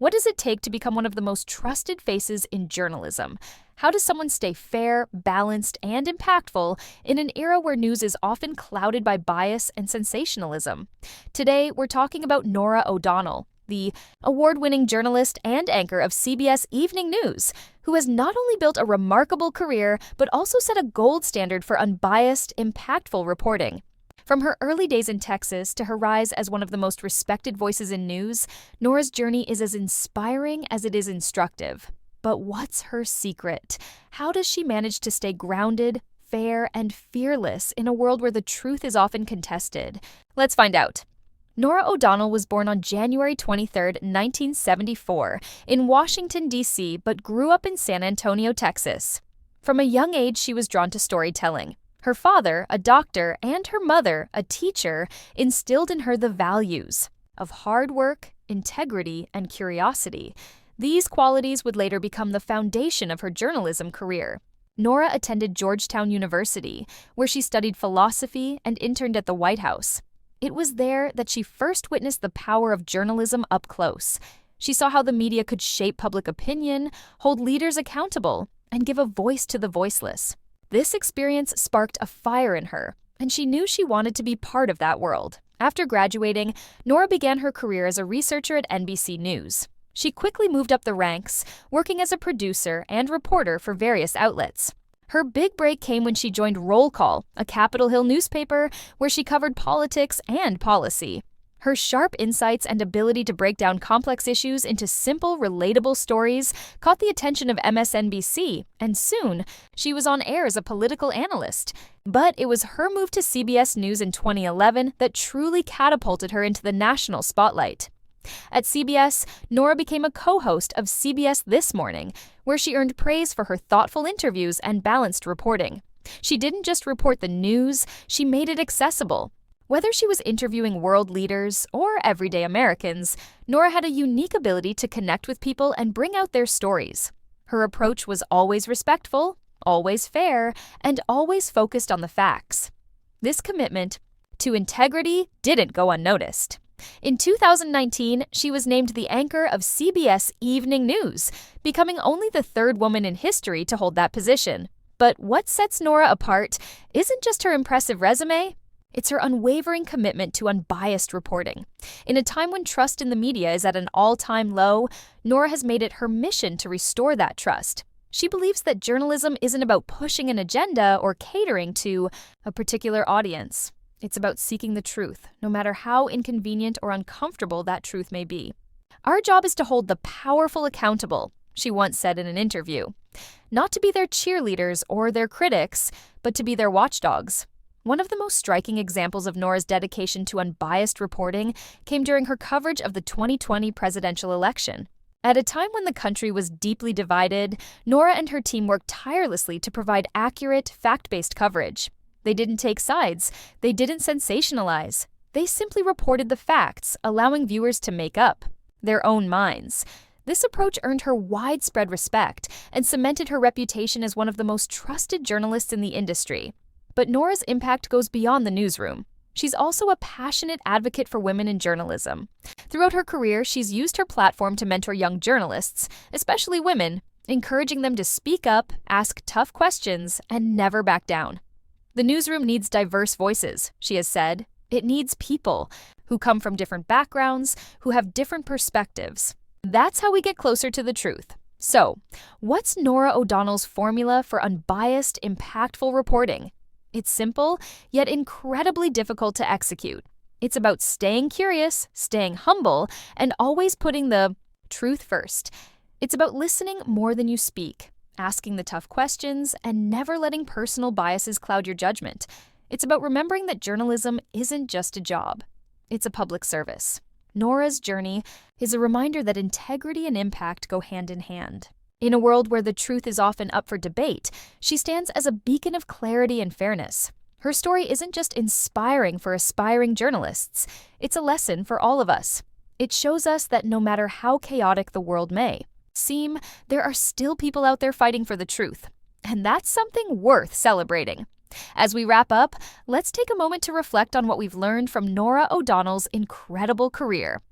What does it take to become one of the most trusted faces in journalism? How does someone stay fair, balanced, and impactful in an era where news is often clouded by bias and sensationalism? Today, we're talking about Norah O'Donnell, the award-winning journalist and anchor of CBS Evening News, who has not only built a remarkable career, but also set a gold standard for unbiased, impactful reporting. From her early days in Texas to her rise as one of the most respected voices in news, Norah's journey is as inspiring as it is instructive. But what's her secret? How does she manage to stay grounded, fair, and fearless in a world where the truth is often contested? Let's find out. Norah O'Donnell was born on January 23, 1974, in Washington, D.C., but grew up in San Antonio, Texas. From a young age, she was drawn to storytelling. Her father, a doctor, and her mother, a teacher, instilled in her the values of hard work, integrity, and curiosity. These qualities would later become the foundation of her journalism career. Norah attended Georgetown University, where she studied philosophy and interned at the White House. It was there that she first witnessed the power of journalism up close. She saw how the media could shape public opinion, hold leaders accountable, and give a voice to the voiceless. This experience sparked a fire in her, and she knew she wanted to be part of that world. After graduating, Norah began her career as a researcher at NBC News. She quickly moved up the ranks, working as a producer and reporter for various outlets. Her big break came when she joined Roll Call, a Capitol Hill newspaper where she covered politics and policy. Her sharp insights and ability to break down complex issues into simple, relatable stories caught the attention of MSNBC, and soon, she was on air as a political analyst. But it was her move to CBS News in 2011 that truly catapulted her into the national spotlight. At CBS, Norah became a co-host of CBS This Morning, where she earned praise for her thoughtful interviews and balanced reporting. She didn't just report the news, she made it accessible. Whether she was interviewing world leaders or everyday Americans, Norah had a unique ability to connect with people and bring out their stories. Her approach was always respectful, always fair, and always focused on the facts. This commitment to integrity didn't go unnoticed. In 2019, she was named the anchor of CBS Evening News, becoming only the third woman in history to hold that position. But what sets Norah apart isn't just her impressive resume, it's her unwavering commitment to unbiased reporting. In a time when trust in the media is at an all-time low, Norah has made it her mission to restore that trust. She believes that journalism isn't about pushing an agenda or catering to a particular audience. It's about seeking the truth, no matter how inconvenient or uncomfortable that truth may be. Our job is to hold the powerful accountable, she once said in an interview. Not to be their cheerleaders or their critics, but to be their watchdogs. One of the most striking examples of Norah's dedication to unbiased reporting came during her coverage of the 2020 presidential election. At a time when the country was deeply divided, Norah and her team worked tirelessly to provide accurate, fact-based coverage. They didn't take sides. They didn't sensationalize. They simply reported the facts, allowing viewers to make up their own minds. This approach earned her widespread respect and cemented her reputation as one of the most trusted journalists in the industry. But Norah's impact goes beyond the newsroom. She's also a passionate advocate for women in journalism. Throughout her career, she's used her platform to mentor young journalists, especially women, encouraging them to speak up, ask tough questions, and never back down. The newsroom needs diverse voices, she has said. It needs people who come from different backgrounds, who have different perspectives. That's how we get closer to the truth. So, what's Norah O'Donnell's formula for unbiased, impactful reporting? It's simple, yet incredibly difficult to execute. It's about staying curious, staying humble, and always putting the truth first. It's about listening more than you speak, asking the tough questions, and never letting personal biases cloud your judgment. It's about remembering that journalism isn't just a job. It's a public service. Norah's journey is a reminder that integrity and impact go hand in hand. In a world where the truth is often up for debate, she stands as a beacon of clarity and fairness. Her story isn't just inspiring for aspiring journalists, it's a lesson for all of us. It shows us that no matter how chaotic the world may seem, there are still people out there fighting for the truth. And that's something worth celebrating. As we wrap up, let's take a moment to reflect on what we've learned from Norah O'Donnell's incredible career.